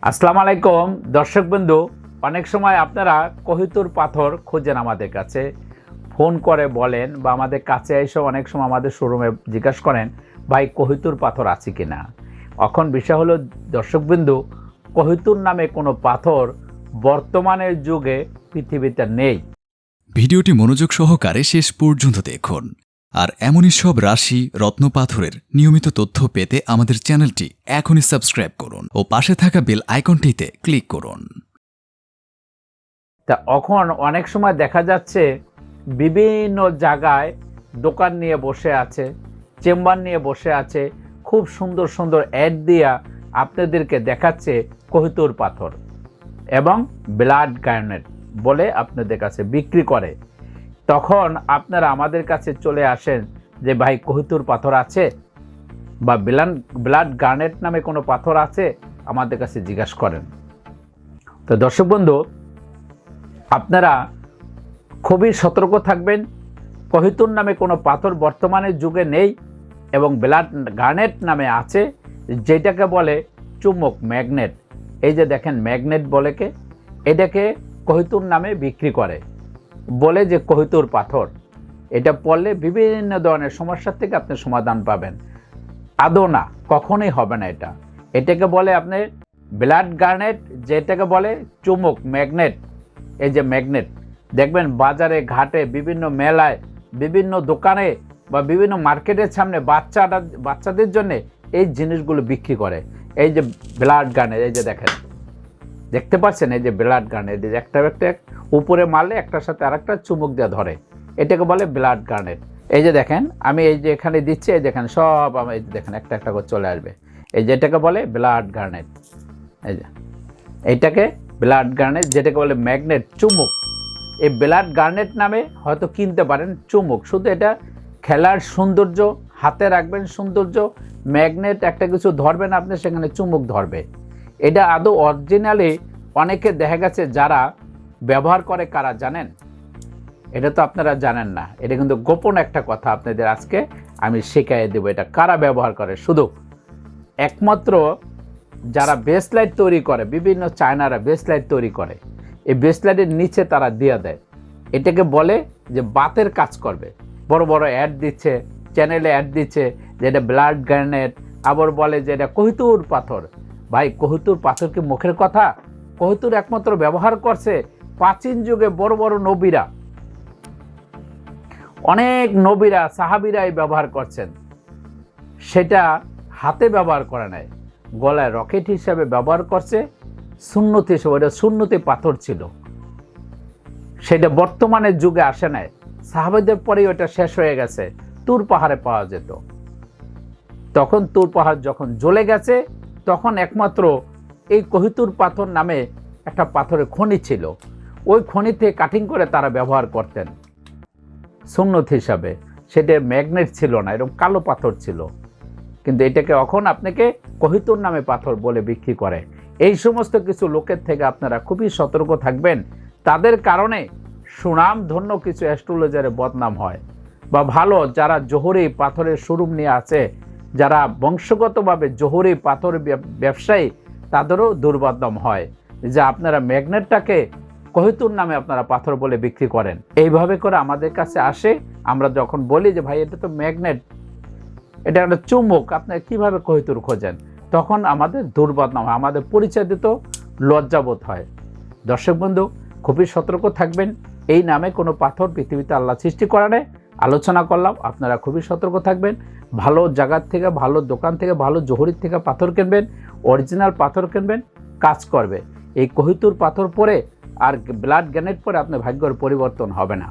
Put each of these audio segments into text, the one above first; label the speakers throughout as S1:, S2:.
S1: আসসালামু আলাইকুম দর্শক বন্ধু, অনেক সময় আপনারা কহিতুর পাথর খোঁজেন, আমাদের কাছে ফোন করে বলেন বা আমাদের কাছে এসে অনেক সময় আমাদের শোরুমে জিজ্ঞাসা করেন, ভাই কহিতুর পাথর আছে কি না। এখন বিষয় হলো দর্শক বন্ধু, কহিতুর নামে কোনো পাথর বর্তমানের যুগে পৃথিবীতে নেই।
S2: ভিডিওটি মনোযোগ সহকারে শেষ পর্যন্ত দেখুন। আর এমনই সব রাশি রত্ন পাথরের নিয়মিত তথ্য পেতে আমাদের চ্যানেলটি এখনই সাবস্ক্রাইব করুন ও পাশে থাকা বেল আইকনটিতে ক্লিক করুন।
S1: তা এখন অনেক সময় দেখা যাচ্ছে বিভিন্ন জায়গায় দোকান নিয়ে বসে আছে, চেম্বার নিয়ে বসে আছে, খুব সুন্দর সুন্দর অ্যাড দিয়া আপনাদেরকে দেখাচ্ছে কহিতুর পাথর এবং ব্লাড গার্নেট বলে আপনাদের কাছে বিক্রি করে। তখন আপনারা আমাদের কাছে চলে আসেন যে ভাই কহিতুর পাথর আছে বা ব্লাড গার্নেট নামে কোনো পাথর আছে, আমাদের কাছে জিজ্ঞাসা করেন। তো দর্শক বন্ধু, আপনারা খুবই সতর্ক থাকবেন। কহিতুর নামে কোনো পাথর বর্তমানের যুগে নেই এবং ব্লাড গার্নেট নামে আছে, যেটাকে বলে চুম্বক ম্যাগনেট। এই যে দেখেন ম্যাগনেট বলে কে, এটাকে কহিতুর নামে বিক্রি করে, বলে যে কহিতুর পাথর। এটা পড়লে বিভিন্ন ধরনের সমস্যার থেকে আপনি সমাধান পাবেন। আদৌ না, কখনোই হবে না। এটাকে বলে আপনি ব্লাড গার্নেট, যেটাকে বলে চুম্বক ম্যাগনেট। এই যে ম্যাগনেট দেখবেন বাজারে ঘাটে, বিভিন্ন মেলায়, বিভিন্ন দোকানে বা বিভিন্ন মার্কেটের সামনে বাচ্চাদের জন্য এই জিনিসগুলো বিক্রি করে। এই যে ব্লাড গার্নেট, এই যে দেখেন, দেখতে পাচ্ছেন, এই যে ব্লাড গার্নেট, একটা উপরে মারলে একটার সাথে আরেকটা চুমুক দিয়ে ধরে, এটাকে বলে ব্লাড গার্নেট। এই যে দেখেন, আমি এই যে এখানে দিচ্ছি, এই দেখেন সব আমি এই যে দেখেন একটা একটা করে চলে আসবে। এই যে এটাকে বলে ব্লাড গার্নেট। এই যে এইটাকে ব্লাড গার্নেট, যেটাকে বলে ম্যাগনেট, চুমুক। এই ব্লাড গার্নেট নামে হয়তো কিনতে পারেন চুমুক, শুধু এটা খেলার সৌন্দর্য, হাতে রাখবেন সৌন্দর্য। ম্যাগনেট একটা কিছু ধরবেন আপনি, সেখানে চুমুক ধরবে। এটা আদৌ অরিজিনালি অনেকে দেখা গেছে যারা ব্যবহার করে, কারা জানেন? এটা তো আপনারা জানেন না, এটা কিন্তু গোপন একটা কথা আপনাদের আজকে আমি শিখিয়ে দেবো। এটা কারা ব্যবহার করে, শুধু একমাত্র যারা বেসলাইট তৈরি করে, বিভিন্ন চায়নারা বেসলাইট তৈরি করে, এই বেসলাইটের নিচে তারা দিয়ে দেয়। এটাকে বলে যে বাতের কাজ করবে। বড় বড় অ্যাড দিচ্ছে, চ্যানেলে অ্যাড দিচ্ছে যে এটা ব্লাড গার্নেট, আবার বলে যে এটা কহিতুর পাথর। ভাই কহিতুর পাথর কি মুখের কথা? কহিতুর একমাত্র ব্যবহার করছে প্রাচীন যুগে বড় বড় নবীরা, অনেক নবীরা, সাহাবীরাই ব্যবহার করছেন। সেটা হাতে ব্যবহার করে নাই, গলায় রকেট হিসাবে ব্যবহার করছে, সুন্নত হিসেবে। ওটা সুন্নতি পাথর ছিল, সেটা বর্তমানের যুগে আসে নাই। সাহাবাদের পরেই ওটা শেষ হয়ে গেছে, তুর পাহাড়ে পাওয়া যেত। তখন তুর পাহাড় যখন জ্বলে গেছে, তখন একমাত্র এই কহিতুর পাথর নামে একটা পাথরের খনি ছিল, ওই খনিতে কাটিং করে তারা ব্যবহার করতেন সুন্নত হিসাবে। সেটা ম্যাগনেট ছিল না, এরকম কালো পাথর ছিল। কিন্তু এটাকে এখন আপনাকে কহিতুর নামে পাথর বলে বিক্রি করে। এই সমস্ত কিছু লোকের থেকে আপনারা খুবই সতর্ক থাকবেন। তাদের কারণে সুনাম ধন্য কিছু অ্যাস্ট্রোলজারের বদনাম হয়, বা ভালো যারা জোহরি পাথরের শোরুম নিয়ে আছে, যারা বংশগতভাবে জোহরি পাথর ব্যবসায়ী, তাদেরও দুর্বদনাম হয় যে আপনারা ম্যাগনেটটাকে কহিতুর নামে আপনারা পাথর বলে বিক্রি করেন। এইভাবে করে আমাদের কাছে আসে, আমরা যখন বলি যে ভাই এটা তো ম্যাগনেট, এটা একটা চুম্বক, আপনারা কীভাবে কহিতুর খোঁজেন, তখন আমাদের দুর্বদনাম হয়, আমাদের পরিচয় দিতে লজ্জাবোধ হয়। দর্শক বন্ধু, খুবই সতর্ক থাকবেন। এই নামে কোনো পাথর পৃথিবীতে আল্লাহ সৃষ্টি করে নেয়, আলোচনা করলাম। আপনারা খুবই সতর্ক থাকবেন। ভালো জায়গার থেকে, ভালো দোকান থেকে, ভালো জোহরির থেকে পাথর কিনবেন, অরিজিনাল পাথর কিনবেন, কাজ করবে। এই কহিতুর পাথর পরে আর ব্লাড গ্যানেট পরে আপনার ভাগ্যের পরিবর্তন হবে না।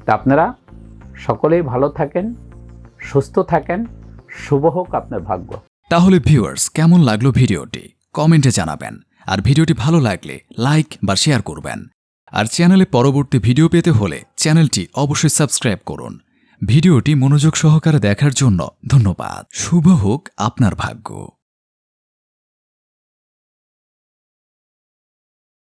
S1: তা আপনারা সকলেই ভালো থাকেন, সুস্থ থাকেন, শুভ হোক আপনার ভাগ্য।
S2: তাহলে ভিউয়ার্স, কেমন লাগলো ভিডিওটি কমেন্টে জানাবেন। আর ভিডিওটি ভালো লাগলে লাইক বা শেয়ার করবেন। আর চ্যানেলে পরবর্তী ভিডিও পেতে হলে চ্যানেলটি অবশ্যই সাবস্ক্রাইব করুন। ভিডিওটি মনোযোগ সহকারে দেখার জন্য ধন্যবাদ। শুভ হোক আপনার ভাগ্য।